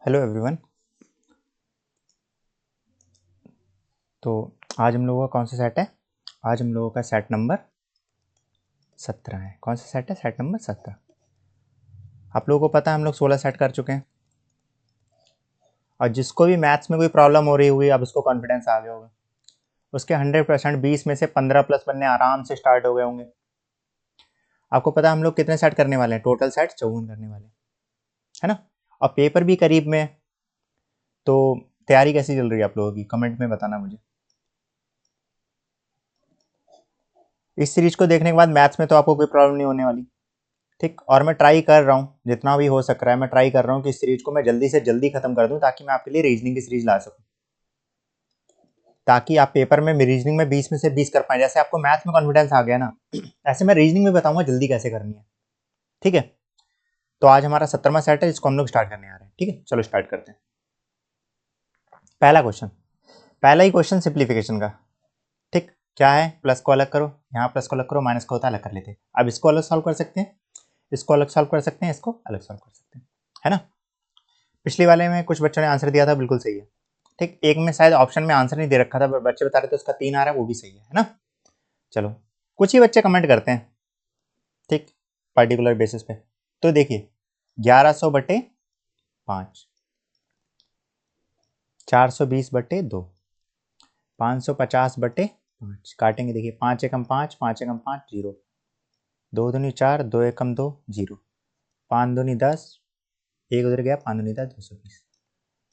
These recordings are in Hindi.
Hello everyone. तो आज हम लोगों का कौन सा सेट है? आज हम लोगों का सेट नंबर 17 है। कौन सा सेट है? Set number 17। आप लोगों को पता है हम लोग 16 सेट कर चुके हैं। और जिसको भी मैथ्स में कोई प्रॉब्लम हो रही होगी, अब उसको कॉन्फिडेंस आ गया होगा। उसके 100% 20 में से 15 प्लस बनने आराम से स्टार्ट हो गए होंगे। आपको पता है हम लोग कितने सेट करने वाले हैं? टोटल सेट 54 करने वाले हैं, है ना। और पेपर भी करीब में है, तो तैयारी कैसी चल रही है आप लोगों की? कमेंट में बताना मुझे। इस सीरीज को देखने के बाद मैथ्स में तो आपको कोई प्रॉब्लम नहीं होने वाली, ठीक। और मैं ट्राई कर रहा हूँ, जितना भी हो सक रहा है मैं ट्राई कर रहा हूँ कि इस सीरीज को मैं जल्दी से जल्दी खत्म कर दूं, ताकि मैं आपके लिए रीजनिंग की सीरीज ला सकूं, ताकि आप पेपर में रीजनिंग में 20 में से 20 कर पाए। जैसे आपको मैथ्स में कॉन्फिडेंस आ गया ना, ऐसे मैं रीजनिंग में बताऊंगा जल्दी कैसे करनी है, ठीक है। तो आज हमारा 17वां सेट है, जिसको हम लोग स्टार्ट करने आ रहे हैं, ठीक है। चलो स्टार्ट करते हैं। पहला क्वेश्चन, पहला ही क्वेश्चन सिंप्लीफिकेशन का, ठीक। क्या है? प्लस को अलग करो, यहाँ प्लस को अलग करो, माइनस को होता है अलग कर लेते हैं। अब इसको अलग सॉल्व कर सकते हैं, इसको अलग सॉल्व कर सकते हैं, इसको अलग सॉल्व कर सकते हैं, है ना। पिछले वाले में कुछ बच्चों ने आंसर दिया था, बिल्कुल सही है, ठीक। एक में शायद ऑप्शन में आंसर नहीं दे रखा था, बच्चे बता रहे थे उसका 3 आ रहा है, वो भी सही है ना। चलो, कुछ ही बच्चे कमेंट करते हैं, ठीक, पर्टिकुलर बेसिस पे। तो देखिए 1100/5, 420/2, 550/5 काटेंगे। देखिए 5 एकम 5, 5 एकम 5 0, 2 दूनी 4, 2 एकम 2 0, 5 दूनी 10, एक उधर गया, 5 दूनी 10 220,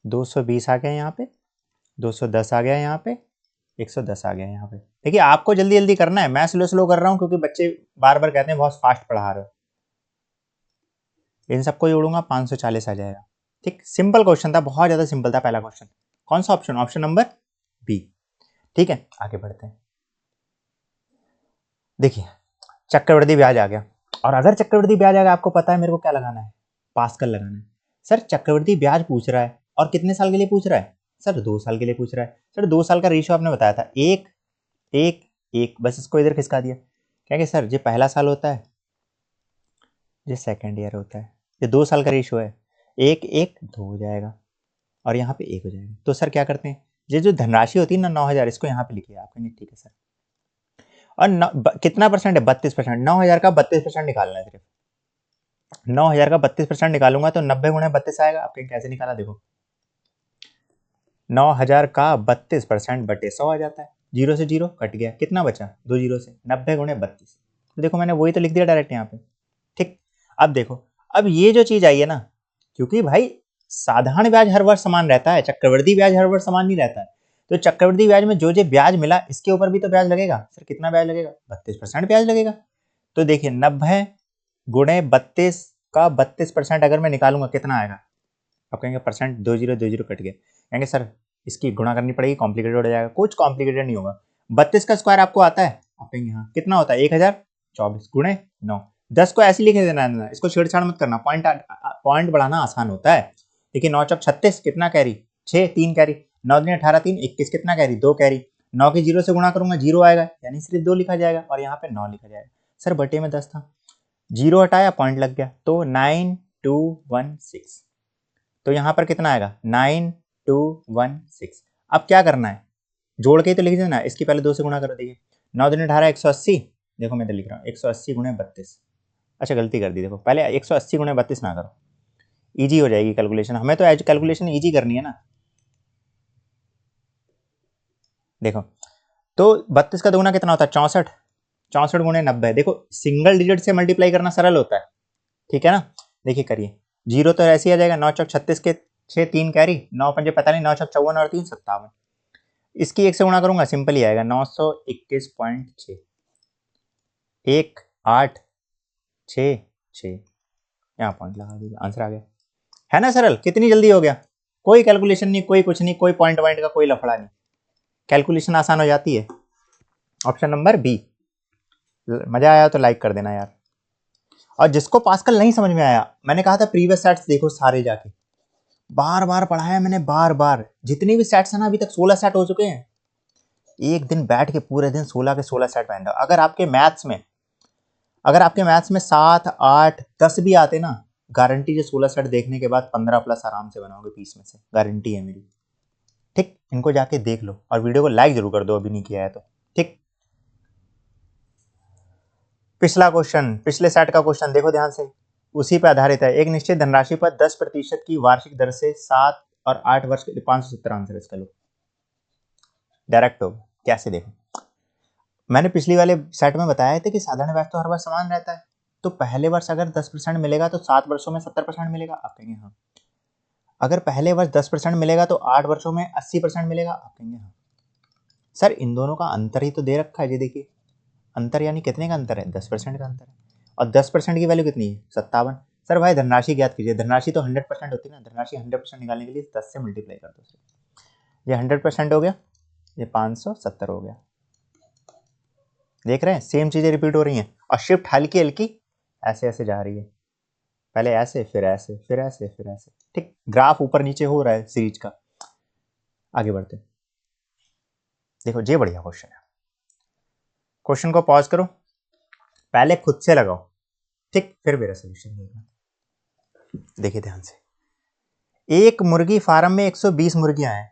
220 आ गया यहाँ पे, 210 आ गया यहाँ पे, 110 आ गया यहाँ पे। देखिए आपको जल्दी जल्दी करना है, मैं स्लो स्लो कर रहा हूँ क्योंकि बच्चे बार बार कहते हैं बहुत फास्ट पढ़ा रहे हो। इन सबको जोड़ूंगा 540 आ जाएगा, ठीक। सिंपल क्वेश्चन था, बहुत ज्यादा सिंपल था पहला क्वेश्चन। कौन सा ऑप्शन? ऑप्शन नंबर बी, ठीक है। आगे बढ़ते हैं। देखिए चक्रवृद्धि ब्याज आ गया, और अगर चक्रवृद्धि ब्याज आ गया, आपको पता है मेरे को क्या लगाना है? पास्कल लगाना है। सर चक्रवृद्धि ब्याज पूछ रहा है, और कितने साल के लिए पूछ रहा है? सर 2 साल के लिए पूछ रहा है। सर 2 साल का रेशियो आपने बताया था, एक एक एक, बस इसको इधर खिसका दिया। क्या कि सर ये पहला साल होता है, ये सेकेंड ईयर होता है, ये 2 साल का रेशियो है, एक एक 2 हो जाएगा, और यहाँ पे 1 हो जाएगा। तो सर क्या करते हैं, ये जो धनराशि होती है ना 9000, इसको यहाँ पे लिखिए। आप कहेंगे ठीक है सर। और कितना परसेंट है? 32%। 9000 का 32% निकालना है सिर्फ। 9000 का 32% निकालूंगा तो 90 गुणे 32 आएगा। आप कहेंगे कैसे निकाला? देखो 9000 का 32% बटे 100 आ जाता है, जीरो से जीरो कट गया, कितना बचा? 2 जीरो से 90 गुणे 32। तो देखो मैंने वही तो लिख दिया डायरेक्ट यहाँ पे, ठीक। अब देखो, अब ये जो चीज आई है ना, क्योंकि भाई साधारण ब्याज हर वर्ष समान रहता है, चक्रवृद्धि ब्याज हर वर्ष समान नहीं रहता है। तो चक्रवृद्धि ब्याज में जो ब्याज मिला, इसके ऊपर भी तो ब्याज लगेगा। सर कितना ब्याज लगेगा? 32% ब्याज लगेगा। तो देखिए 90 गुणे 32 का 32% अगर मैं निकालूंगा, कितना आएगा? आप कहेंगे परसेंट, 2 जीरो 2 जीरो कट गए। कहेंगे सर इसकी गुणा करनी पड़ेगी, कॉम्प्लिकेटेड हो जाएगा। कुछ कॉम्प्लिकेटेड नहीं होगा। 32 का स्क्वायर आपको आता है? आप कहेंगे हाँ। कितना होता है? 1024 गुणे 9। 10 को ऐसे लिखे देना है, इसको छेड़छाड़ मत करना। पॉइंट बढ़ाना आसान होता है। देखिए 9 चौक 36, कितना कैरी? 6, 3 कैरी। 9 दिन 18 3 21, कितना कैरी? 2 कैरी। 9 के जीरो से गुणा करूंगा, जीरो आएगा, यानी सिर्फ 2 लिखा जाएगा, और यहाँ पे 9 लिखा जाएगा। सर बटे में 10 था, जीरो हटाया, पॉइंट लग गया, तो 9216। तो यहां पर कितना आएगा? 9216। अब क्या करना है? जोड़ के ही तो लिख देना, इसकी पहले 2 से गुणा करो। देखिए 9 दूनी 18 180। देखो मैं तो लिख रहा हूँ 180 गुणे 32। अच्छा गलती कर दी, देखो पहले 180 गुणे 32 ना करो, इजी हो जाएगी कैलकुलेशन। हमें तो एज कैलकुलेशन इजी करनी है ना। देखो तो 32 का दोगुना कितना होता है? 64। 64 गुणे 90। देखो सिंगल डिजिट से मल्टीप्लाई करना सरल होता है, ठीक है ना। देखिए करिए, जीरो तो ऐसे ही आ जाएगा। 9 चौक 36 के 6, 3 कैरी, 9 पंजे 45, 9 चौक 54 और 3 57। इसकी 1 से गुणा करूंगा, सिंपल ही आएगा, 921.6, 1 8 6 6। यहाँ पॉइंट लगा दीजिए, आंसर आ गया। है ना सरल? कितनी जल्दी हो गया, कोई कैलकुलेशन नहीं, कोई कुछ नहीं, कोई पॉइंट वाइंट का कोई लफड़ा नहीं, कैलकुलेशन आसान हो जाती है। Option number B. मजा आया तो लाइक कर देना यार। और जिसको पास्कल नहीं समझ में आया, मैंने कहा था प्रीवियस सेट्स देखो सारे जाके, बार बार पढ़ाया मैंने, बार बार। जितनी भी सेट्स है ना, अभी तक 16 सेट हो चुके हैं। एक दिन बैठ के पूरे दिन 16 के 16 सेट पहन रहा। अगर आपके मैथ्स में 7 8 10 भी आते ना, गारंटी जो 16 सेट देखने के बाद 15 प्लस आराम से बनाओगे 20 में से, गारंटी है मेरी। ठीक, इनको जाके देख लो और वीडियो को लाइक जरूर कर दो अभी नहीं किया है तो। ठीक, पिछला क्वेश्चन, पिछले सेट का क्वेश्चन देखो ध्यान से, उसी पे आधारित है। एक निश्चित धनराशि पर 10% की वार्षिक दर से 7 और 8 वर्ष के लिए 570 आंसर इसका लो, डायरेक्ट हो। कैसे देखो, मैंने पिछली वाले सेट में बताया था कि साधारण ब्याज तो हर बार समान रहता है, तो पहले वर्ष अगर 10% मिलेगा तो 7 वर्षों में 70% मिलेगा, आप कहेंगे हाँ। अगर पहले वर्ष 10% मिलेगा तो 8 वर्षों में 80% मिलेगा, आप कहेंगे हाँ। सर इन दोनों का अंतर ही तो दे रखा है, ये देखिए अंतर, यानी कितने का अंतर है, 10% का अंतर है, और 10% की वैल्यू कितनी है, 57। सर भाई धनराशि ज्ञात कीजिए, धनराशि तो 100% होती है ना, धनराशि 100% निकालने के लिए 10 से मल्टीप्लाई कर दो। ये 100% हो गया, ये 570 हो गया। देख रहे हैं सेम चीजें रिपीट हो रही हैं, और शिफ्ट हल्की हल्की ऐसे ऐसे जा रही है, पहले ऐसे फिर ऐसे फिर ऐसे फिर ऐसे। ठीक, ग्राफ ऊपर नीचे हो रहा है सीरीज का। आगे बढ़ते हैं, देखो ये बढ़िया क्वेश्चन है, क्वेश्चन को पॉज करो, पहले खुद से लगाओ, ठीक, फिर मेरा सोल्यूशन देखना। देखिए ध्यान से, एक मुर्गी फार्म में 120 मुर्गियां हैं,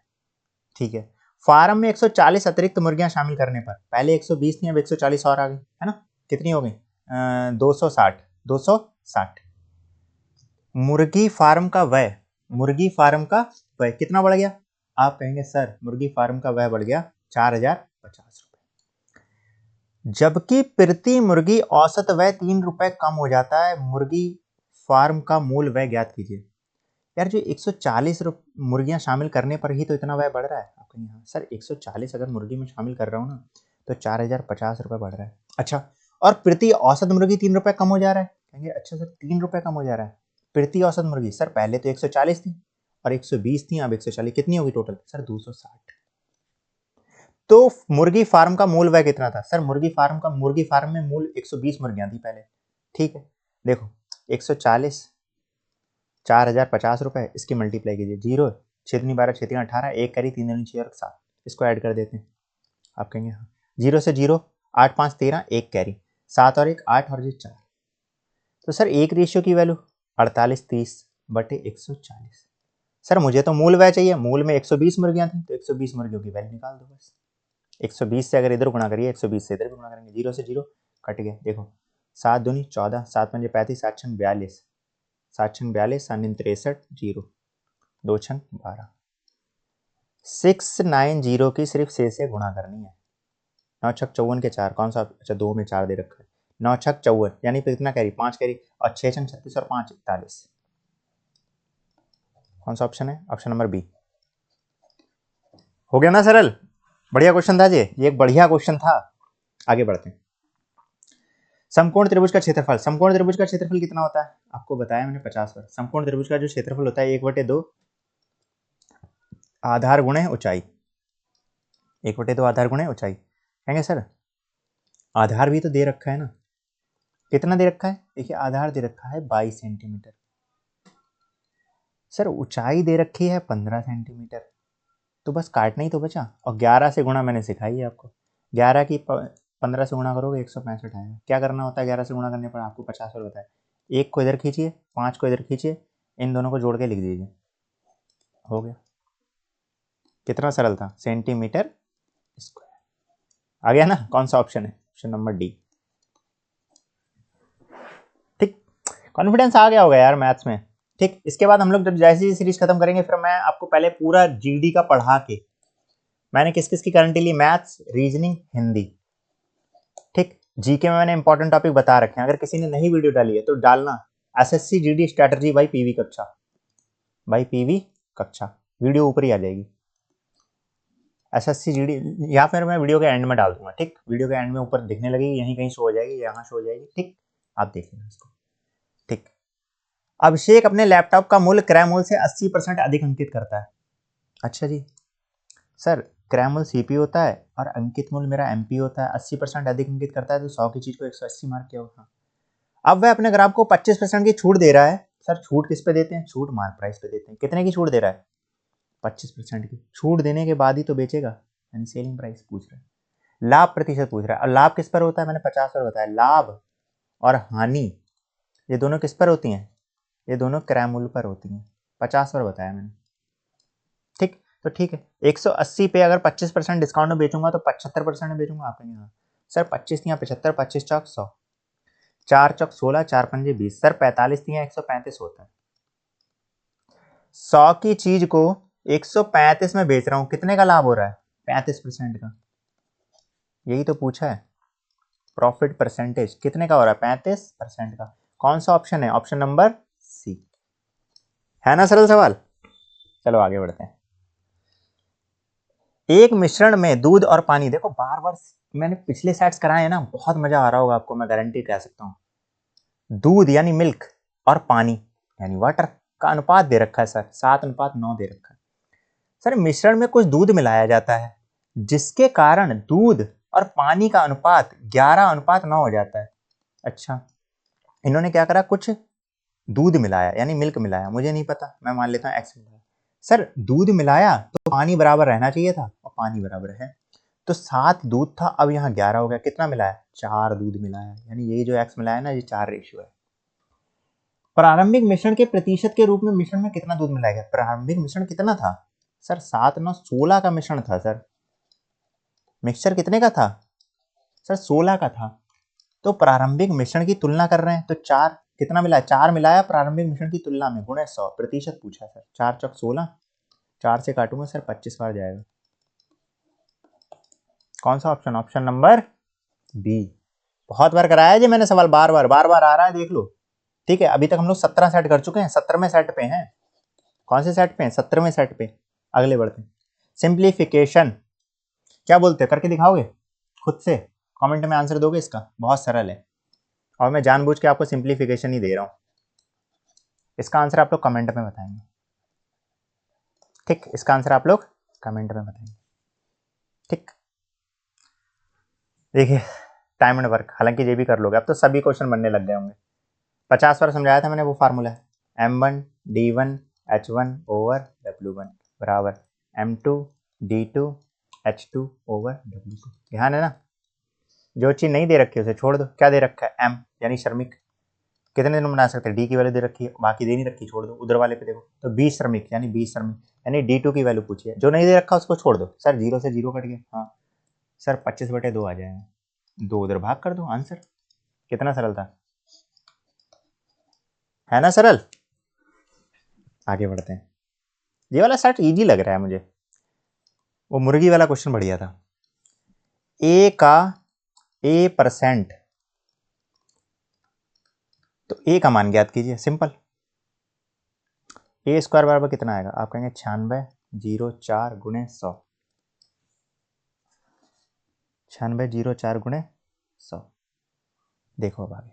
ठीक है, फार्म में 140 अतिरिक्त मुर्गियां शामिल करने पर, पहले 120 थी अब 140 और आ गई है ना, कितनी हो गई 260, 260। मुर्गी फार्म का व्यय, मुर्गी फार्म का व्यय कितना बढ़ गया, आप कहेंगे सर मुर्गी फार्म का व्यय बढ़ गया 4050 रुपए, जबकि प्रति मुर्गी औसत व्यय 3 रुपए कम हो जाता है। मुर्गी फार्म का मूल व्यय ज्ञात कीजिए। यार जो 140 मुर्गियां शामिल करने पर ही तो इतना व्यय बढ़ रहा है, आप कहेंगे हाँ सर 140 अगर मुर्गी में शामिल कर रहा हूँ ना तो 4050 रुपए बढ़ रहा है। अच्छा, और प्रति औसत मुर्गी 3 रुपए कम हो जा रहा है, कहेंगे अच्छा सर 3 रुपए कम हो जा रहा है प्रति औसत मुर्गी, सर पहले तो 140 थी और 120 थी, अब 140, कितनी होगी टोटल, सर 260। तो मुर्गी फार्म का मूल व्यय कितना था, सर मुर्गी फार्म में मूल 120 मुर्गियां थी पहले, ठीक है, देखो 140, 4050 रुपए, इसकी मल्टीप्लाई कीजिए, 0 छेदनी 12 छेदनी 18, एक करी 3 दूनी 6 और 7, इसको ऐड कर देते हैं, आप कहेंगे हाँ, 0 से 0, 8 5 13, एक कैरी, 7 और 1 8 और 4, तो सर एक रेशियो की वैल्यू 48:30/140। सर मुझे तो मूल व्यय चाहिए, मूल में 120 मुर्गियां थी तो 120 मुर्गियों की वैल्यू निकाल दो बस, 120 से अगर इधर गुणा करिए 120 से इधर भी गुणा करेंगे, 0 से 0 कट गए, देखो 7 दूनी 14, 7 पंजे 35, 7 छंग 42, 7 छंग 42, 7 63, 0 2 छंग 12, 690 की सिर्फ से गुणा करनी है, 9 छक 54 के 4, कौन सा, अच्छा 2 में 4 दे रखा है, 9 छक 54 यानी कितना कैरी 5 कैरी, और 6 छंग 36 और 5 41, कौन सा ऑप्शन है, ऑप्शन नंबर बी। हो गया ना सरल, बढ़िया क्वेश्चन था ये एक बढ़िया क्वेश्चन था। आगे बढ़ते हैं, समकोण त्रिभुज का क्षेत्रफल, समकोण त्रिभुज का क्षेत्रफल कितना होता है, आपको बताया मैंने 50 बार। समकोण त्रिभुज का जो क्षेत्रफल होता है 1/2 आधार गुणे ऊंचाई, 1/2 आधार गुणे ऊंचाई, कहेंगे सर आधार भी तो दे रखा है ना, कितना दे रखा है, देखिए आधार दे रखा है 22 सेंटीमीटर, सर ऊंचाई दे रखी है 15 सेंटीमीटर, तो बस काटना ही तो बचा, और 11 से गुणा मैंने सिखाई है आपको, 11 की 15 से गुणा करोगे 165 आएगा। क्या करना होता है 11 से गुणा करने पर, आपको 50 और बताया, एक को इधर खींचिए 5 को इधर खींचिए, इन दोनों को जोड़ के लिख दीजिए, हो गया, कितना सरल था, सेंटीमीटर स्क्वायर। आ गया ना, कौन सा ऑप्शन है, ऑप्शन नंबर डी। ठीक, कॉन्फिडेंस आ गया होगा यार मैथ्स में। ठीक, इसके बाद हम लोग जब जैसे ही सीरीज खत्म करेंगे फिर मैं आपको पहले पूरा जीडी का पढ़ा के, मैंने किस किस की गारंटी ली, मैथ्स, रीजनिंग, हिंदी। ठीक, जीके में मैंने इंपॉर्टेंट टॉपिक बता रखे हैं, अगर किसी ने नई वीडियो डाली है तो डालना, SSC GD strategy by PV कक्षा, बाई पीवी कक्षा, वीडियो ऊपर ही आ जाएगी, एसएससी जीडी, या फिर मैं वीडियो के एंड में डाल दूंगा, ठीक, वीडियो के एंड में ऊपर दिखने लगेगी, यहीं कहीं शो हो जाएगी, यहाँ शो हो जाएगी, ठीक, आप देख लेना इसको। ठीक, अभिषेक अपने लैपटॉप का मूल्य क्रय मूल्य से 80% अधिक अंकित करता है। अच्छा जी, सर क्रय मूल्य सीपी होता है और अंकित मूल्य मेरा एमपी होता है, 80% अधिक अंकित करता है तो 100 की चीज को 180 मार्क किया होगा। अब वह अपने ग्राहक को 25% की छूट दे रहा है, सर छूट किस पे देते हैं, छूट मार्क प्राइस पे देते हैं, कितने की छूट दे रहा है, 25% की छूट देने के बाद ही तो बेचेगा, यानी सेलिंग प्राइस पूछ रहा है, लाभ प्रतिशत पूछ रहा है, और लाभ किस पर होता है, मैंने 50 पर बताया, लाभ और हानि ये दोनों किस पर होती हैं, ये दोनों क्रैमुल पर होती हैं, 50 पर बताया मैंने। ठीक, तो ठीक है, 180 पे अगर 25% डिस्काउंट में बेचूंगा तो 75% में बेचूंगा। आप कहेंगे हाँ सर 25 या 75, 25 चौक 100, 4 चौक 16, 4 पंजे 20, सर 45 या 135 होता है। 100 की चीज को 135 में बेच रहा हूं, कितने का लाभ हो रहा है? 35% का। यही तो पूछा है, प्रॉफिट परसेंटेज कितने का हो रहा है? 35% का। कौन सा ऑप्शन है? ऑप्शन नंबर सी है ना। सरल सवाल। चलो आगे बढ़ते हैं। एक मिश्रण में दूध और पानी, देखो बार बार मैंने पिछले सेट्स कराए हैं ना, बहुत मजा आ रहा होगा आपको, मैं गारंटी कह सकता हूं। दूध यानी मिल्क और पानी यानी वाटर का अनुपात दे रखा है सर, 7:9 दे रखा है। सर मिश्रण में कुछ दूध मिलाया जाता है जिसके कारण दूध और पानी का अनुपात 11:9 हो जाता है। अच्छा, इन्होंने क्या करा, कुछ दूध मिलाया यानी मिल्क मिलाया, मुझे नहीं पता, मैं मान लेता हूँ एक्स मिलाया। सर दूध मिलाया तो पानी बराबर रहना चाहिए था, और पानी बराबर है, तो 7 दूध था, अब यहाँ 11 हो गया। कितना मिलाया? 4 दूध मिलाया, यानी ये जो एक्स मिलाया ना, ये 4 रेशियो है। प्रारंभिक मिश्रण के प्रतिशत के रूप में मिश्रण में कितना दूध मिलाया गया? प्रारंभिक मिश्रण कितना था सर? 7 9 16 का मिश्रण था सर। मिक्सचर कितने का था सर? 16 का था। तो प्रारंभिक मिश्रण की तुलना कर रहे हैं, तो 4 कितना मिला? 4 मिलाया प्रारंभिक मिश्रण की तुलना में, गुणे 100, प्रतिशत पूछा सर। 4 चौक 16, 4 से काटूंगा सर 25 बार जाएगा। कौन सा ऑप्शन? Option number B. बहुत बार कराया है जी मैंने सवाल, बार बार आ रहा है, देख लो। ठीक है, अभी तक हम लोग 17 सेट कर चुके हैं, 17वें सेट पे हैं। कौन से सेट पे हैं? 17वें सेट पे। अगले बढ़ते हैं। सिंप्लीफिकेशन क्या बोलते हैं, करके दिखाओगे खुद से? कमेंट में आंसर दोगे इसका? बहुत सरल है, और मैं जानबूझ के आपको सिंप्लीफिकेशन ही दे रहा हूं। इसका आंसर आप लोग कमेंट में बताएंगे। ठीक, इसका आंसर आप लोग कमेंट में बताएंगे। ठीक, देखिए टाइम एंड वर्क, हालांकि ये भी कर लोगे, अब तो सभी क्वेश्चन बनने लग गए होंगे। 50 बार समझाया था मैंने, वो फार्मूला है M1 D1 H1 over W1 बराबर M2 D2 H2 over W2। ध्यान है ना, जो चीज नहीं दे रखी है उसे छोड़ दो। क्या दे रखा है? M यानी श्रमिक, कितने दिन बना सकते हैं? डी की वैल्यू दे रखी है, बाकी दे नहीं रखी, छोड़ दो। उधर वाले पे देखो तो 20 श्रमिक यानी 20 श्रमिक, यानी D2 की वैल्यू पूछी है, जो नहीं दे रखा उसको छोड़ दो। सर 0 से 0 कट गया, हाँ सर 25/2 आ जाएगा, 2 उधर भाग कर दो, आंसर। कितना सरल था, है ना सरल। आगे बढ़ते हैं। ये वाला सेट इजी लग रहा है मुझे, वो मुर्गी वाला क्वेश्चन बढ़िया था। ए का A%, तो ए का मान ज्ञात कीजिए, सिंपल। ए स्क्वायर बराबर कितना आएगा? आप कहेंगे 9604 गुणे 100, 9604 गुणे 100। देखो अब आगे,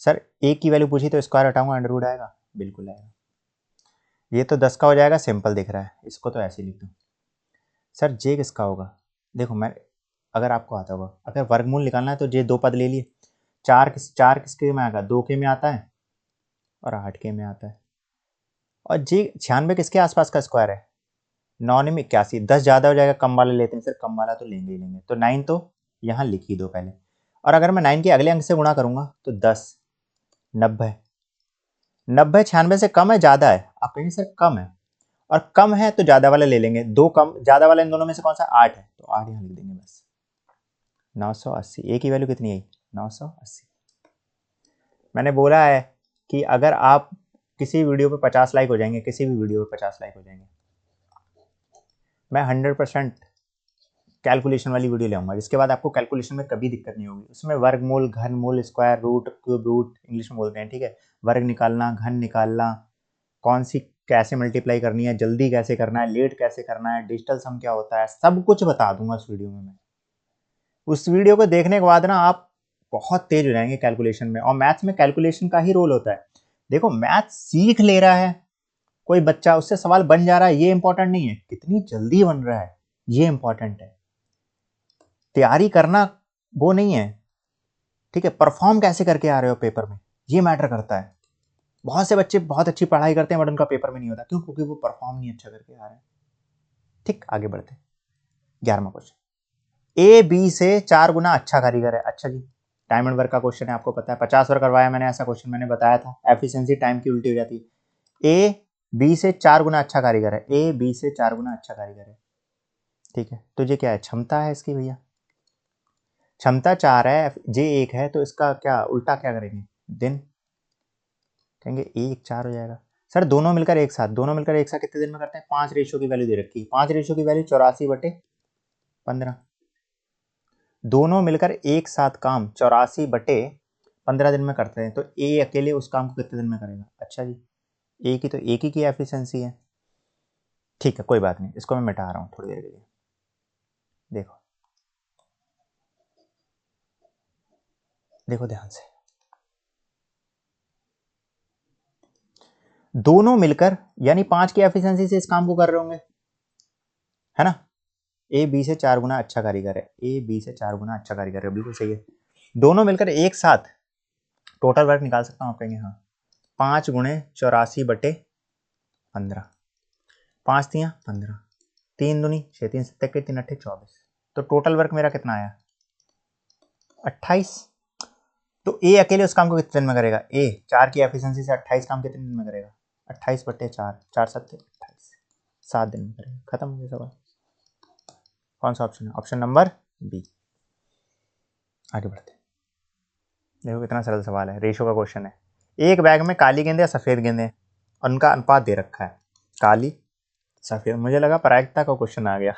सर ए की वैल्यू पूछी तो स्क्वायर हटाऊंगा, अंडर रूट आएगा, बिल्कुल आएगा। ये तो 10 का हो जाएगा, सिंपल दिख रहा है, इसको तो ऐसे लिख दूं। सर जे किसका होगा? देखो मैं, अगर आपको आता होगा, अगर वर्गमूल निकालना है तो जे 2 पद ले लिए। 4 किसके में आएगा? 2 के में आता है और 8 के में आता है। और जे 96 किसके आसपास का स्क्वायर है? 9 में 81, 10 ज़्यादा हो जाएगा, कम वाले लेते हैं सर, कम वाला तो लेंगे ही लेंगे, तो 9 तो यहाँ लिख ही दो पहले। और अगर मैं 9 के अगले अंक से गुणा करूंगा तो 10, 90, 90 96 से कम है ज़्यादा है? आप कहेंगे सर कम है, और कम है तो ज़्यादा वाला ले लेंगे, 2 कम ज़्यादा वाला इन दोनों में से कौन सा? 8 है, तो 8 यहाँ लिख देंगे बस। 980, ए की वैल्यू कितनी आई? 980। मैंने बोला है कि अगर आप किसी वीडियो पे 50 लाइक हो जाएंगे, किसी भी वीडियो पे 50 लाइक हो जाएंगे, मैं 100% कैलकुलेशन वाली वीडियो ले आऊंगा, जिसके बाद आपको कैलकुलेशन में कभी दिक्कत नहीं होगी। उसमें वर्गमूल, घनमूल, square root, cube root English में बोलते हैं, ठीक है, वर्ग निकालना, घन निकालना, कौन सी कैसे मल्टीप्लाई करनी है, जल्दी कैसे करना है, लेट कैसे करना है, डिजिटल सम क्या होता है, सब कुछ बता दूंगा उस वीडियो में मैं। उस वीडियो को देखने के बाद ना आप बहुत तेज हो जाएंगे कैलकुलेशन में, और मैथ्स में कैलकुलेशन का ही रोल होता है। देखो मैथ सीख ले रहा है कोई बच्चा, उससे सवाल बन जा रहा है, ये इंपॉर्टेंट नहीं है, कितनी जल्दी बन रहा है ये इंपॉर्टेंट है। तैयारी करना वो नहीं है, ठीक है, परफॉर्म कैसे करके आ रहे हो पेपर में, ये मैटर करता है। बहुत से बच्चे बहुत अच्छी पढ़ाई करते हैं बट उनका पेपर में नहीं होता, क्यों? क्योंकि वो परफॉर्म नहीं अच्छा करके आ रहे हैं। ठीक, आगे बढ़ते हैं। 11वां क्वेश्चन, ए बी से 4 गुना अच्छा कारीगर है। अच्छा जी, टाइम एंड वर्क का क्वेश्चन है, आपको पता है 50 बार करवाया मैंने ऐसा क्वेश्चन, मैंने बताया था एफिशिएंसी टाइम की उल्टी हो जाती है। ए बी से 4 गुना अच्छा कारीगर है, ए बी से 4 गुना अच्छा कारीगर है, ठीक है। तुझे क्या है, क्षमता है इसकी भैया, क्षमता 4 है, जे 1 है, तो इसका क्या उल्टा क्या करेंगे, दिन, कहेंगे ए 4 हो जाएगा। सर दोनों मिलकर एक साथ, दोनों मिलकर एक साथ कितने दिन में करते हैं, 5 रेशियो की वैल्यू दे रखी है, 5 रेशियो की वैल्यू 84/15, दोनों मिलकर एक साथ काम 84/15 दिन में करते हैं, तो ए अकेले उस काम को कितने दिन में करेगा। अच्छा जी, ए की तो एक ही की एफिशिएंसी है, ठीक है कोई बात नहीं, इसको मैं मिटा रहा हूँ थोड़ी देर के लिए। देखो देखो ध्यान से, दोनों मिलकर यानी 5 की एफिशिएंसी से इस काम को कर रहे होंगे, है ना। ए बी से 4 गुना अच्छा कारीगर है, ए बी से 4 गुना अच्छा कारीगर है, बिल्कुल सही है। दोनों मिलकर एक साथ टोटल वर्क निकाल सकता हूँ आप कहेंगे हाँ, 5 गुणे 84/15, 5 तियाँ 15, 3 दूनी 6, 3 सत्ते के 3 अट्ठे 24, तो टोटल वर्क मेरा कितना आया 28। तो ए अकेले उस काम को कितने दिन में करेगा, ए 4 की एफिशिएंसी से 28 काम कितने दिन में करेगा, 28/4, 4 सत्ते 28, 7 दिन में करेगा, खत्म हो गया सवाल। कौन सा ऑप्शन है, ऑप्शन नंबर बी। आगे बढ़ते हैं, देखो कितना सरल सवाल है, रेशो का क्वेश्चन है। एक बैग में काली गेंदे या सफेद गेंदे, उनका अनुपात दे रखा है, काली सफेद, मुझे लगा प्रायिकता का क्वेश्चन आ गया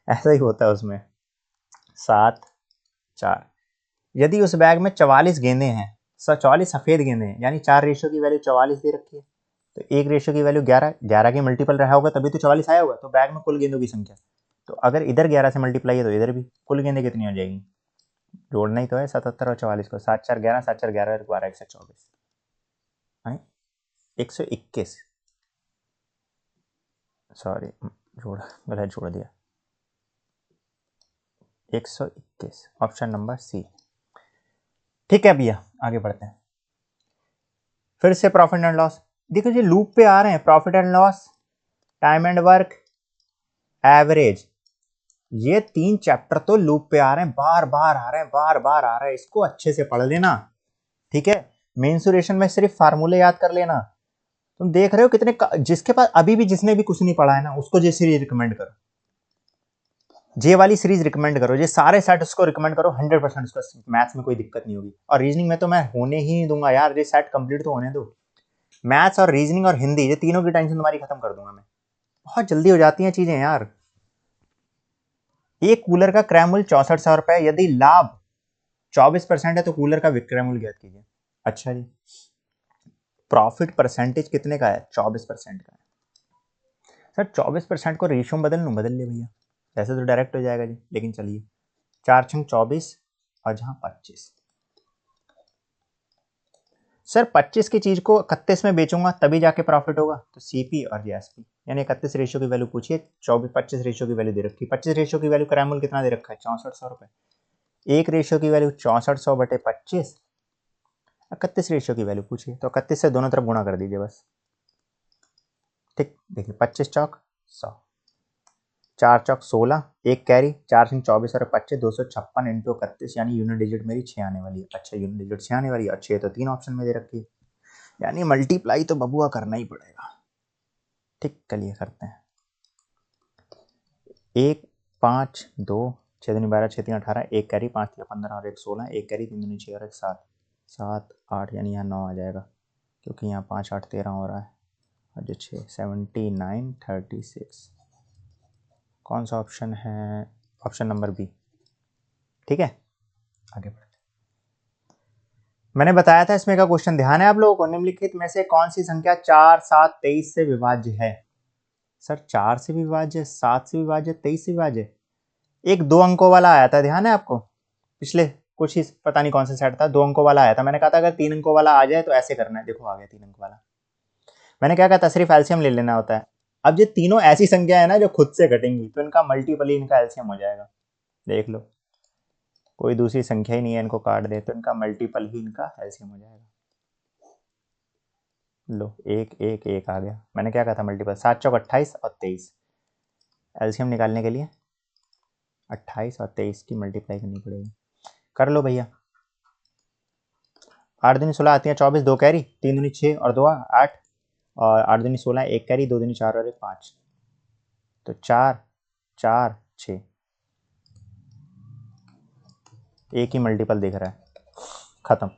ऐसा ही होता है उसमें, 7/4। यदि उस बैग में 44 गेंदे हैं, 44 सफेद गेंदे हैं, यानी 4 रेशियो की वैल्यू 44 दे रखी है, तो एक रेशियो की वैल्यू 11, 11 की मल्टीपल रहा होगा तभी तो 44 आया होगा, तो बैग में कुल गेंदों की संख्या, तो अगर इधर 11 से मल्टीप्लाई है तो इधर भी कुल गेंदे कितनी हो जाएगी, जोड़ना ही तो है 77 और 44 को, 7×4 = 11, 7×4 = 12, 124, 121, सॉरी जोड़ा गलत जोड़ दिया, 121, ऑप्शन नंबर सी। ठीक है भैया आगे बढ़ते हैं, फिर से प्रॉफिट एंड लॉस, देखो जी लूप पे आ रहे हैं, profit and loss, time and work, average, ये 3 चैप्टर तो लूप पे आ रहे हैं, बार बार आ रहे हैं, बार बार आ रहे हैं, इसको अच्छे से पढ़ लेना, ठीक है। मेंसुरेशन में सिर्फ फार्मूले याद कर लेना, तुम देख रहे हो कितने, जिसके पास अभी भी जिसने भी कुछ नहीं पढ़ा है ना, उसको ये सीरीज रिकमेंड करो, जे वाली सीरीज रिकमेंड करो, ये सारे सेट उसको रिकमेंड करो, 100% उसको मैथ्स में कोई दिक्कत नहीं होगी, और रीजनिंग में तो मैं होने ही नहीं दूंगा यार, ये सेट कंप्लीट तो होने दो, मैथ्स और रीजनिंग और हिंदी, ये तीनों की टेंशन तुम्हारी खत्म कर दूंगा मैं, बहुत जल्दी हो जाती हैं चीजें यार। एक कूलर का क्रय मूल्य 6400 रुपए, यदि लाभ 24% है तो कूलर का विक्रय मूल्य ज्ञात कीजिए। अच्छा जी, प्रॉफिट परसेंटेज कितने का है, 24% का है। सर 24% को रेशियो में बदल लूँ, बदल ले भैया, ऐसे तो डायरेक्ट हो जाएगा जी, लेकिन चलिए 4×24 और जहाँ 25, सर 25 की चीज को 31 में बेचूंगा तभी जाके प्रॉफिट होगा, तो सीपी और जीएसपी, यानी 31 रेशियो की वैल्यू पूछिए, 25 रेशियो की वैल्यू दे रखी है, 25 रेशियो की वैल्यू क्रय मूल्य कितना दे रखा है 6400 रुपए, एक रेशियो की वैल्यू 6400/25, 31 रेशियो की वैल्यू पूछिए, तो 31 से दोनों तरफ गुणा कर दीजिए बस, ठीक, देखिए 25 चौक 100, 4 चौक 16, एक कैरी, 4×24 और 25, 256 इंटू 31, यानी यूनिट डिजिट मेरी 6 आने वाली है। अच्छा यूनिट डिजिट 6 आने वाली है, और 6 तो 3 ऑप्शन में दे रखी है, यानी मल्टीप्लाई तो बबुआ करना ही पड़ेगा, ठीक चलिए करते हैं, 1 5 2 6 दूनी 12, 6 3 18, एक कैरी, 5 3 15 और एक 16, एक कैरी, 3 दूनी 6 और एक 7, 7 8, यानी यहाँ 9 आ जाएगा, क्योंकि यहाँ 5 8 13 हो रहा है, और जो 6 79 36, कौन सा ऑप्शन है, ऑप्शन नंबर बी, ठीक है आगे बढ़ते, मैंने बताया था इसमें का क्वेश्चन, ध्यान है आप लोगों को, निम्नलिखित में से कौन सी संख्या 4 7 23 से विभाज्य है, सर 4 से भी विभाज्य, 7 से विभाज्य, 23 से विभाज्य, एक 2 अंकों वाला आया था, ध्यान है आपको, पिछले कुछ ही पता नहीं कौन सा सेट था, 2 अंकों वाला आया था, मैंने कहा था अगर 3 अंकों वाला आ जाए तो ऐसे करना है, देखो आ गया 3 अंक वाला, मैंने क्या कहा था सिर्फ एलसीएम ले लेना होता है, अब ये तीनों ऐसी संख्या है ना जो खुद से घटेंगी, तो इनका मल्टीपल ही इनका एलसीएम हो जाएगा, देख लो कोई दूसरी संख्या ही नहीं है, इनको काट दे तो इनका मल्टीपल ही इनका एलसीएम हो जाएगा, लो 1 1 1 आ गया, मैंने क्या कहा था मल्टीपल, 7 चौक 28 और 23, एलसीएम निकालने के लिए 28 और 23 की मल्टीप्लाई करनी पड़ेगी, कर लो भैया, 8 दूनी 16 आती है 24, 2 कैरी, 3 दूनी 6 और 2 8, और 8 दूनी 16, एक कैरी, 2 दूनी 4 और एक 5, तो 4 4 6, एक ही मल्टीपल दिख रहा है, खत्म।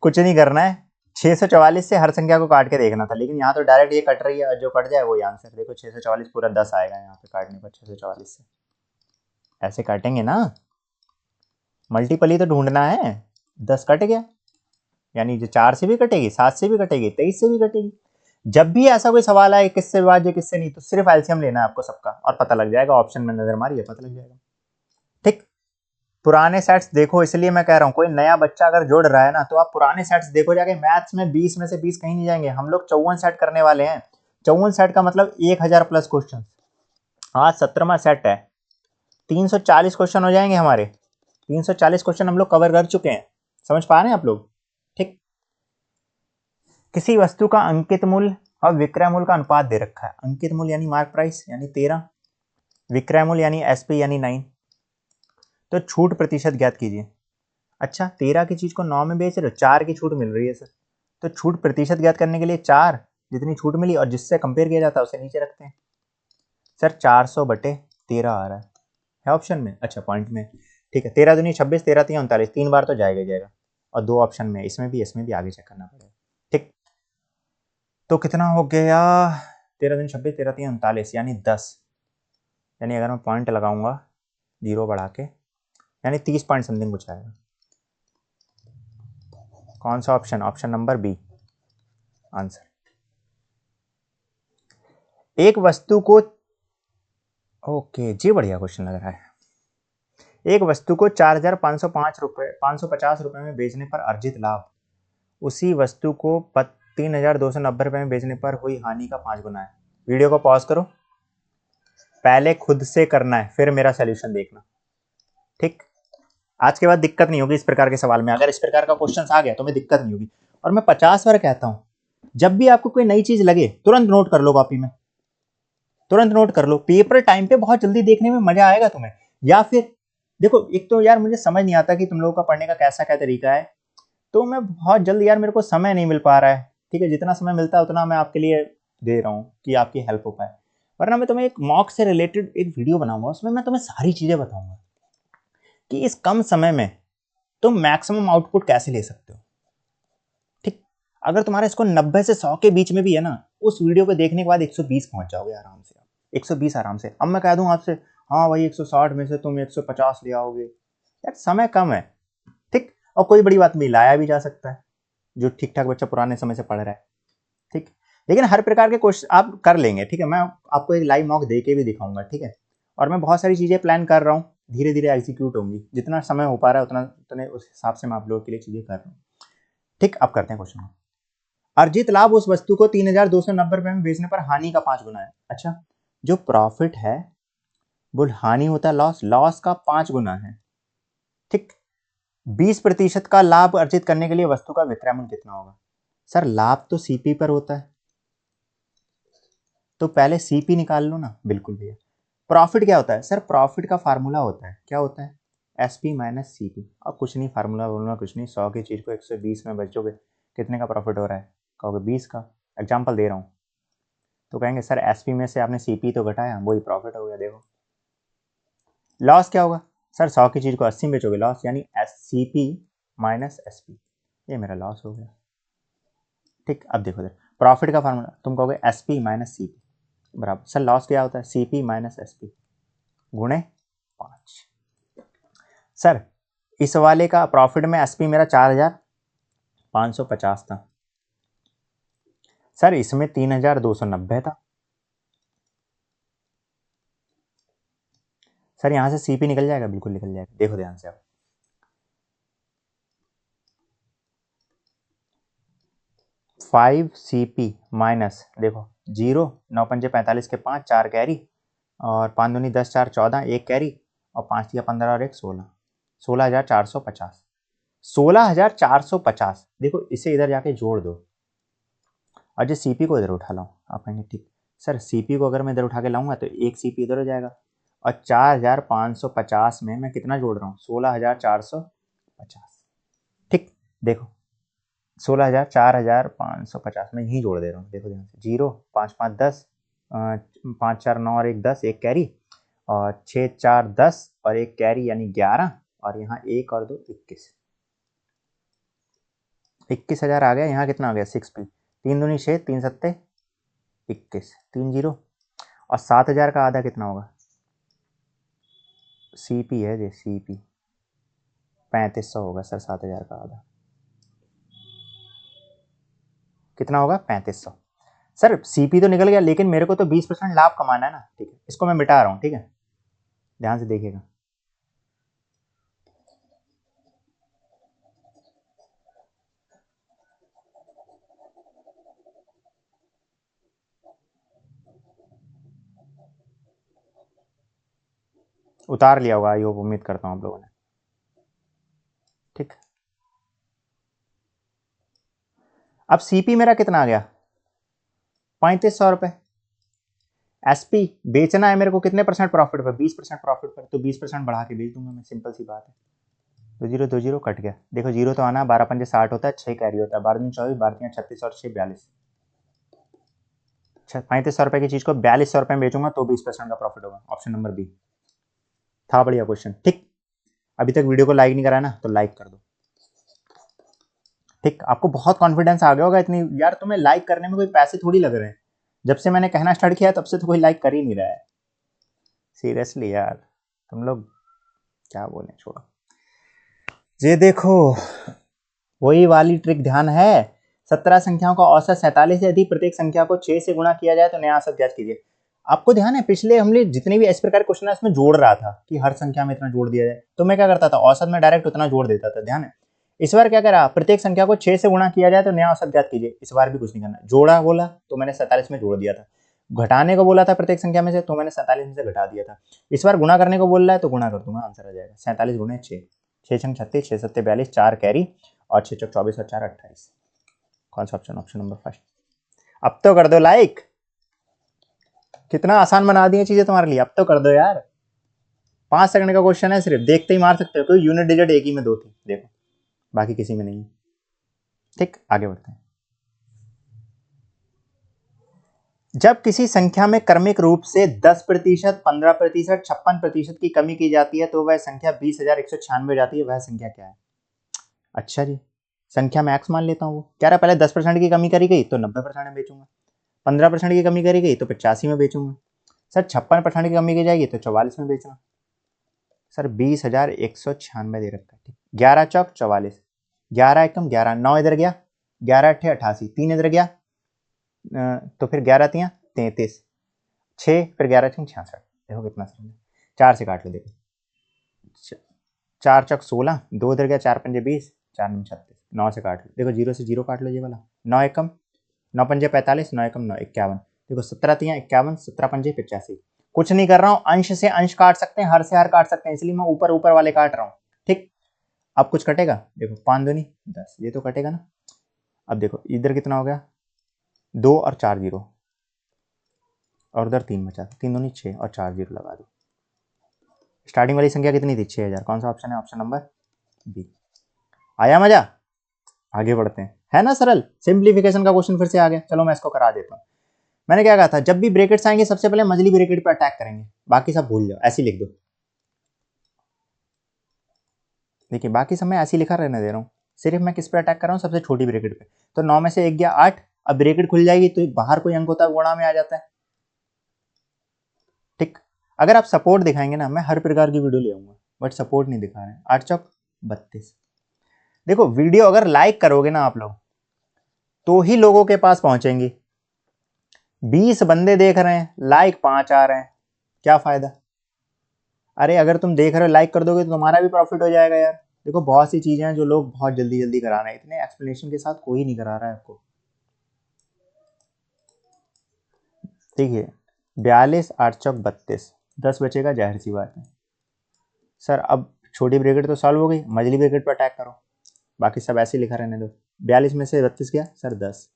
कुछ नहीं करना है, 644 से हर संख्या को काट के देखना था, लेकिन यहाँ तो डायरेक्ट ये कट रही है, जो कट जाए वही आंसर। देखो 644 पूरा 10 आएगा यहाँ पे काटने पर, 644 से ऐसे काटेंगे ना, मल्टीपल ही तो ढूंढना है। 10 कट गया, यानी जो 4 से भी कटेगी, 7 से भी कटेगी, 23 से भी कटेगी। जब भी ऐसा कोई सवाल आए किससे विभाज्य किससे नहीं, तो सिर्फ एलसीएम लेना है आपको सबका, और पता लग जाएगा। ऑप्शन में नजर मारिए, पता लग जाएगा। ठीक, पुराने सेट्स देखो, इसलिए मैं कह रहा हूँ कोई नया बच्चा अगर जुड़ रहा है ना, तो आप पुराने सेट्स देखो जाके। मैथ्स में 20 में से 20 कहीं नहीं जाएंगे। हम लोग 54 सेट करने वाले हैं। 54 सेट का मतलब 1000 प्लस क्वेश्चन। आज 17वां सेट है, 340 क्वेश्चन हो जाएंगे हमारे। 340 क्वेश्चन हम लोग कवर कर चुके हैं। समझ पा रहे हैं आप लोग? ठीक, किसी वस्तु का अंकित मूल्य और विक्रय मूल्य का अनुपात दे रखा है। अंकित मूल्य यानी मार्क प्राइस यानी 13, विक्रय मूल्य यानी एसपी यानी 9, तो छूट प्रतिशत ज्ञात कीजिए। अच्छा, 13 की चीज को 9 में बेच रहे हो, 4 की छूट मिल रही है सर, तो छूट प्रतिशत ज्ञात करने के लिए 4 जितनी छूट मिली और जिससे कंपेयर किया जाता है उसे नीचे रखते हैं। सर 400/13 आ रहा है ऑप्शन में, अच्छा पॉइंट में। ठीक है, 13 दूनी 26, 13 3 39, 3 बार तो जाएगा ही जाएगा, और 2 ऑप्शन में, इसमें भी आगे चेक करना पड़ेगा। ठीक, तो कितना हो गया? 13 दूनी 26, 13 3 39 यानी 10, यानी अगर मैं पॉइंट लगाऊंगा 0 बढ़ा के, यानी 30 पॉइंट समथिंग कुछ आएगा। कौन सा option? Option number B answer. एक वस्तु को, ओके जी, बढ़िया क्वेश्चन लग रहा है। एक वस्तु को 4550 रुपए में बेचने पर अर्जित लाभ उसी वस्तु को 3290 रुपए में बेचने पर हुई हानि का 5 गुना है। वीडियो को पॉज करो, पहले खुद से करना है, फिर मेरा सोल्यूशन देखना। ठीक, आज के बाद दिक्कत नहीं होगी इस प्रकार के सवाल में। अगर इस प्रकार का क्वेश्चन आ गया तो मैं दिक्कत नहीं होगी। और मैं 50 बार कहता हूं, जब भी आपको कोई नई चीज लगे तुरंत नोट कर लो कॉपी में, तुरंत नोट कर लो। पेपर टाइम पे बहुत जल्दी देखने में मजा आएगा तुम्हें। या फिर देखो, एक तो यार मुझे समझ नहीं आता कि तुम लोगों का पढ़ने का कैसा क्या तरीका है, तो मैं बहुत जल्दी, यार मेरे को समय नहीं मिल पा रहा है। ठीक है, जितना समय मिलता है उतना मैं आपके लिए दे रहा हूँ कि आपकी हेल्प हो पाए। वरना मैं तुम्हें एक मॉक से रिलेटेड एक वीडियो बनाऊंगा, उसमें मैं तुम्हें सारी चीजें बताऊंगा कि इस कम समय में तुम मैक्सिमम आउटपुट कैसे ले सकते हो। ठीक, अगर तुम्हारा इसको 90 से 100 के बीच में भी है ना, उस वीडियो को देखने के बाद 120 पहुंच जाओगे आराम से। 120 आराम से। अब मैं कह दूं आपसे, हाँ भाई 160 में से तुम 150 ले आओगे, यार समय कम है। ठीक, और कोई बड़ी बात नहीं, लाया भी जा सकता है जो ठीक ठाक बच्चा पुराने समय से पढ़ रहा है। ठीक, लेकिन हर प्रकार के क्वेश्चन आप कर लेंगे। ठीक है, मैं आपको एक लाइव मॉक दे के भी दिखाऊंगा। ठीक है, और मैं बहुत सारी चीजें प्लान कर रहा हूँ, धीरे धीरे एग्जीक्यूट होंगी। जितना समय हो पा रहा है उतने उस हिसाब से मैं आप लोगों के लिए चीजें कर रहा हूँ। ठीक, अब करते हैं क्वेश्चन। अर्जित लाभ उस वस्तु को 3290 रुपए में बेचने पर हानि का 5 गुना है। अच्छा, जो प्रॉफिट है वो हानि होता है लॉस, लॉस का 5 गुना है। ठीक, 20% का लाभ अर्जित करने के लिए वस्तु का विक्रय मूल्य कितना होगा? सर लाभ तो सीपी पर होता है, तो पहले सीपी निकाल लो ना। बिल्कुल भैया। प्रॉफिट क्या होता है? सर प्रॉफिट का फार्मूला होता है, क्या होता है? SP minus CP. अब कुछ नहीं, फार्मूला कुछ नहीं, 100 की चीज को 120 में बचोगे, कितने का प्रॉफिट हो रहा है? कहोगे 20 का। एग्जाम्पल दे रहा हूँ, तो कहेंगे सर एसपी में से आपने सीपी तो घटाया, वही प्रॉफिट हो गया। देखो लॉस क्या होगा? सर 100 की चीज को 80 में बेचोगे, लॉस, यानी सीपी माइनस एसपी, ये मेरा लॉस हो गया। ठीक, अब देखो प्रॉफिट का फार्मूला, तुम कहोगे एसपी माइनस सीपी बराबर, सर लॉस क्या होता है? सीपी माइनस एसपी गुणे 5। सर इस वाले का प्रॉफिट में एसपी मेरा 4550 था, सर इसमें 3290 था। सर यहां से सीपी निकल जाएगा, बिल्कुल निकल जाएगा। देखो ध्यान से आप, 5 CP माइनस, देखो 0, 9 पंजे 45 के 5, 4 कैरी, और 5 दूनी 10, 4 14, 1 कैरी, और 5 या 15 और 1 16, 16450। 16450, देखो इसे इधर जाके जोड़ दो, और जो सीपी को इधर उठा लाऊं। आप कहेंगे ठीक सर, सीपी को अगर मैं इधर उठा के लाऊंगा तो एक सीपी इधर हो जाएगा, और 4550 में मैं कितना जोड़ रहा हूँ? 16450। ठीक, देखो 16,000, 4,550 में यही जोड़ दे रहा हूँ, देखो ध्यान से। 0, 5 5 10, 5 4 9 और 1 10, एक कैरी, और 6 4 10 और एक कैरी यानी 11, और यहाँ 1 और 2 21। 21,000 आ गया। यहाँ कितना आ गया 6p, 3 दूनी 6, 3 सत्ते 21, 3 0, और 7,000 का आधा कितना होगा, सीपी है जी, सीपी 3500 होगा सर। 7,000 का आधा कितना होगा 3500। सर सीपी तो निकल गया, लेकिन मेरे को तो 20% लाभ कमाना है ना, ठीक है, इसको मैं मिटा रहा हूँ, ठीक है, ध्यान से देखिएगा। उतार लिया होगा, यो उम्मीद करता हूँ आप लोगों ने, ठीक। अब सीपी मेरा कितना आ गया 3500 रुपए। एसपी बेचना है मेरे को कितने परसेंट प्रॉफिट पर, 20% प्रॉफिट पर, तो 20% बढ़ा के बेच दूंगा मैं, सिंपल सी बात है। 2 0 कट गया, देखो 0 तो आना, 12 पंजे 60 होता है, 6 कैरी होता है, 12 दूनी 24, 12 36 और 6 42। 3500 रुपए की चीज को 4200 रुपए में बेचूंगा तो 20% का प्रॉफिट होगा। ऑप्शन नंबर बी था बढ़िया क्वेश्चन, ठीक। अभी तक वीडियो को लाइक नहीं करा ना, तो लाइक कर दो, ठीक। आपको बहुत कॉन्फिडेंस आ गया होगा इतनी, यार तुम्हें लाइक करने में कोई पैसे थोड़ी लग रहे हैं। जब से मैंने कहना स्टार्ट किया तब से तो कोई लाइक कर ही नहीं रहा है, सीरियसली यार, तुम लोग क्या बोले, छोड़ो। ये देखो वही वाली ट्रिक ध्यान है। 17 संख्याओं का औसत 47 से अधिक, प्रत्येक संख्या को 6 से गुणा किया जाए तो नया औसत ज्ञात कीजिए। आपको ध्यान है पिछले हमने जितने भी इस प्रकार क्वेश्चन है उसमें जोड़ रहा था कि हर संख्या में इतना जोड़ दिया जाए, तो मैं क्या करता था औसत में डायरेक्ट उतना जोड़ देता था, ध्यान है। इस बार क्या करा, प्रत्येक संख्या को 6 से गुणा किया जाए तो नया औसत ज्ञात कीजिए। इस बार भी कुछ नहीं करना, जोड़ा बोला तो मैंने 47 में जोड़ दिया था, घटाने को बोला था प्रत्येक संख्या में से तो मैंने 47 में से घटा दिया था। इस बार गुणा करने को बोल रहा है तो गुणा कर दूंगा, आंसर आ जाएगा 47 गुणे 6, 6 छंग 36, 6 सत्ते 42, 4 कैरी और 6 चौक 24 और 4 28। कौन सा ऑप्शन, ऑप्शन नंबर फर्स्ट। अब तो कर दो लाइक, कितना आसान बना दिए चीजें तुम्हारे लिए, अब तो कर दो यार। 5 सेकंड का क्वेश्चन है, सिर्फ देखते ही मार सकते हो, क्योंकि यूनिट डिजिट एक ही में 2 थी, देखो बाकी किसी में नहीं है, ठीक। आगे बढ़ते हैं। जब किसी संख्या में क्रमिक रूप से 10%, 15%, 56% की कमी की जाती है तो वह संख्या 20,196 हो जाती है, वह संख्या क्या है। अच्छा जी, संख्या में एक्स मान लेता हूँ, वो कह रहा है पहले 10% की कमी करी गई तो 90% में बेचूंगा, 15% की कमी करी गई तो 85 में बेचूंगा, सर 56% की कमी की जाएगी तो 44 में बेचना। सर 20,196 दे रखा है, ठीक। 11 चौक 44, 11 एकम 11, 9 इधर गया, 11 अट्ठे 88, 3 इधर गया, तो फिर 11 तियाँ 33, 6 फिर 11 छंग 66, देखो कितना सही, 4 से काट लो, देखो 4 चौक 16, 2 इधर गया, 4 पंजे 20, 4 नम 36, 9 से काट लो, देखो 0 से 0 काट लो ये वाला, 9 एकम 9 पंजे 45, 9 एकम 9 51, देखो 17 तियाँ 51, 17 पंजे 85। कुछ नहीं कर रहा हूँ, अंश से अंश काट सकते हैं, हर से हर काट सकते हैं, इसलिए मैं ऊपर ऊपर वाले काट रहा हूँ, ठीक। अब कुछ कटेगा, देखो 5 दूनी 10, ये तो कटेगा ना। अब देखो इधर कितना हो गया, 2 और 4 0, और उधर 3 बचा, 3 दूनी 6 और 4 0 लगा दो। स्टार्टिंग वाली संख्या कितनी थी 6000, कौन सा ऑप्शन है, ऑप्शन नंबर बी। आया मजा, आगे बढ़ते हैं, है ना सरल। सिंप्लीफिकेशन का क्वेश्चन फिर से आ गया, चलो मैं इसको करा देता हूँ। मैंने क्या कहा था, जब भी ब्रैकेट्स आएंगे सबसे पहले मझली ब्रैकेट पे अटैक करेंगे, बाकी सब भूल जाओ, ऐसे लिख दो। देखिए बाकी सब मैं ऐसे लिखा रहने दे रहा हूँ, सिर्फ मैं किस पे अटैक कर रहा हूँ, सबसे छोटी ब्रैकेट पे। तो 9 में से 1 गया 8, अब ब्रैकेट खुल जाएगी तो बाहर कोई अंक होता है गुणा में आ जाता है, ठीक। अगर आप सपोर्ट दिखाएंगे ना, मैं हर प्रकार की वीडियो ले आऊंगा, बट सपोर्ट नहीं दिखा रहे हैं। 8 चौक 32, देखो वीडियो अगर लाइक करोगे ना आप लोग तो ही लोगों के पास पहुंचेंगे। 20 बंदे देख रहे हैं, लाइक 5 आ रहे हैं, क्या फायदा। अरे अगर तुम देख रहे हो लाइक कर दोगे तो तुम्हारा भी प्रॉफिट हो जाएगा यार। देखो बहुत सी चीजें हैं जो लोग बहुत जल्दी जल्दी करा रहे हैं, इतने एक्सप्लेनेशन के साथ कोई नहीं करा रहा है आपको। देखिए 42 8 चौक 32, 10 बचेगा, जाहिर सी बात है। सर अब छोटी ब्रैकेट तो सॉल्व हो गई, मझली ब्रैकेट पर अटैक करो, बाकी सब ऐसे ही लिखा रहने दो। 42 में से 32 गया सर 10,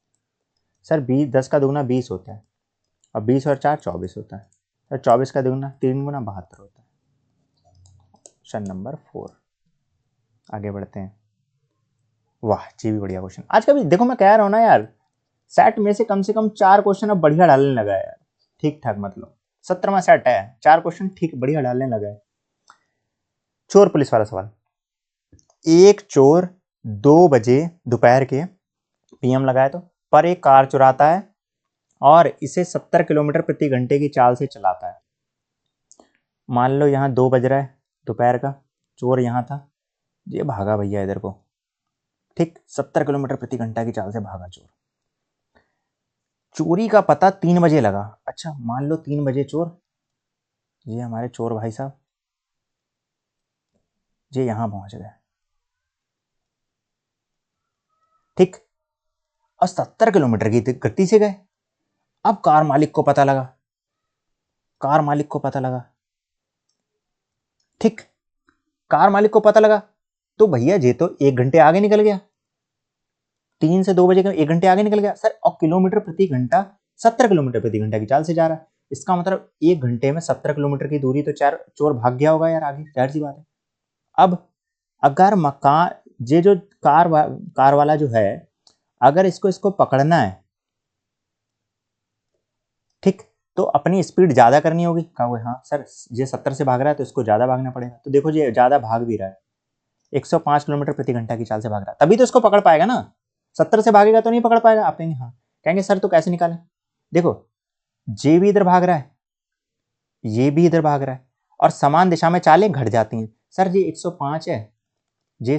सर 20, 10 का दुगना 20 होता है, और 20 और 4 24 होता है, सर 24 का दुगना 3 गुना 72 होता है। Option number 4। आगे बढ़ते हैं। वाह जी भी बढ़िया क्वेश्चन। आज का भी देखो मैं कह रहा हूँ ना यार, सेट में से कम 4 क्वेश्चन अब बढ़िया डालने लगा है यार, ठीक ठाक, मतलब 17वां सेट है, 4 क्वेश्चन ठीक बढ़िया डालने लगा है। चोर पुलिस वाला सवाल। एक चोर 2 बजे दोपहर के पीएम लगाए तो पर एक कार चुराता है और इसे 70 किलोमीटर प्रति घंटे की चाल से चलाता है। मान लो यहाँ 2 बज रहा है दोपहर का, चोर यहाँ था, ये भागा भैया इधर को, ठीक 70 किलोमीटर प्रति घंटा की चाल से भागा चोर। चोरी का पता 3 बजे लगा। अच्छा मान लो 3 बजे चोर, ये हमारे चोर भाई साहब ये यहाँ पहुंच गए, ठीक, और 70 किलोमीटर की गति से गए। अब कार मालिक को पता लगा, कार मालिक को पता लगा, ठीक, कार मालिक को पता लगा तो भैया ये तो 1 घंटे आगे निकल गया, 3 से 2 बजे का 1 घंटे आगे निकल गया सर। और किलोमीटर प्रति घंटा 70 किलोमीटर प्रति घंटा की चाल से जा रहा है, इसका मतलब 1 घंटे में 70 किलोमीटर की दूरी तो चोर भाग गया होगा यार आगे, जाहिर सी बात है। अब अगर मकान ये जो कार वाला जो है, अगर इसको पकड़ना है, ठीक, तो अपनी स्पीड ज़्यादा करनी होगी। कहा हाँ सर ये 70 से भाग रहा है तो इसको ज़्यादा भागना पड़ेगा, तो देखो ये ज़्यादा भाग भी रहा है, 105 किलोमीटर प्रति घंटा की चाल से भाग रहा है, तभी तो इसको पकड़ पाएगा ना। 70 से भागेगा तो नहीं पकड़ पाएगा। आप कहेंगे हाँ, कहेंगे सर तो कैसे निकालें। देखो ये भी इधर भाग रहा है, ये भी इधर भाग रहा है, और समान दिशा में चालें घट जाती हैं। सर ये 105 है, ये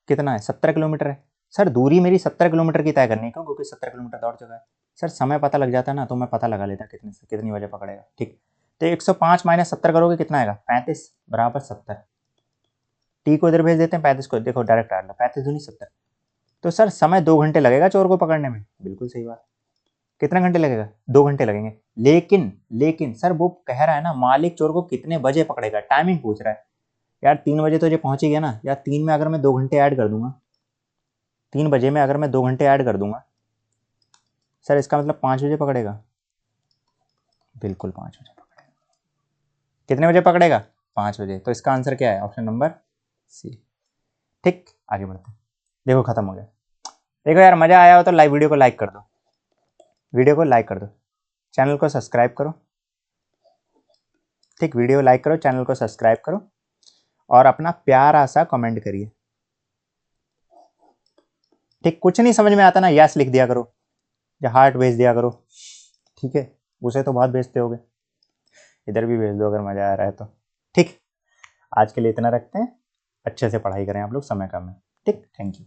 कितना है 70 किलोमीटर है। सर दूरी मेरी 70 किलोमीटर की तय करनी है, क्यों, क्योंकि 70 किलोमीटर दौड़ चुका है। सर समय पता लग जाता है ना, तो मैं पता लगा लेता कितनी बजे पकड़ेगा, ठीक। तो 105 माइनस 70 करोगे कितना आएगा, 35 बराबर 70। टी को इधर भेज देते हैं, 35 को देखो डायरेक्ट आ रहा, 35 दूनी 70। तो सर समय 2 घंटे लगेगा चोर को पकड़ने में, बिल्कुल सही बात। कितना घंटे लगेगा, 2 घंटे लगेंगे। लेकिन सर वो कह रहा है ना मालिक चोर को कितने बजे पकड़ेगा, टाइमिंग पूछ रहा है। यार 3 बजे तो ये पहुंच ही गया ना यार, 3 में अगर मैं 2 घंटे ऐड कर दूंगा, 3 बजे में अगर मैं 2 घंटे ऐड कर दूंगा, सर इसका मतलब 5 बजे पकड़ेगा, बिल्कुल 5 बजे पकड़ेगा। कितने बजे पकड़ेगा, 5 बजे। तो इसका आंसर क्या है, ऑप्शन नंबर सी, ठीक। आगे बढ़ते हैं, देखो खत्म हो गया। देखो यार मजा आया हो तो वीडियो को लाइक कर दो, वीडियो को लाइक कर दो, चैनल को सब्सक्राइब करो, ठीक, वीडियो लाइक करो, चैनल को सब्सक्राइब करो, और अपना प्यारा सा कमेंट करिए, ठीक। कुछ नहीं समझ में आता ना, यस लिख दिया करो या हार्ट भेज दिया करो, ठीक है। उसे तो बहुत भेजते होगे, इधर भी भेज दो अगर मजा आ रहा है तो, ठीक। आज के लिए इतना रखते हैं, अच्छे से पढ़ाई करें आप लोग, समय कम है, ठीक। Thank you.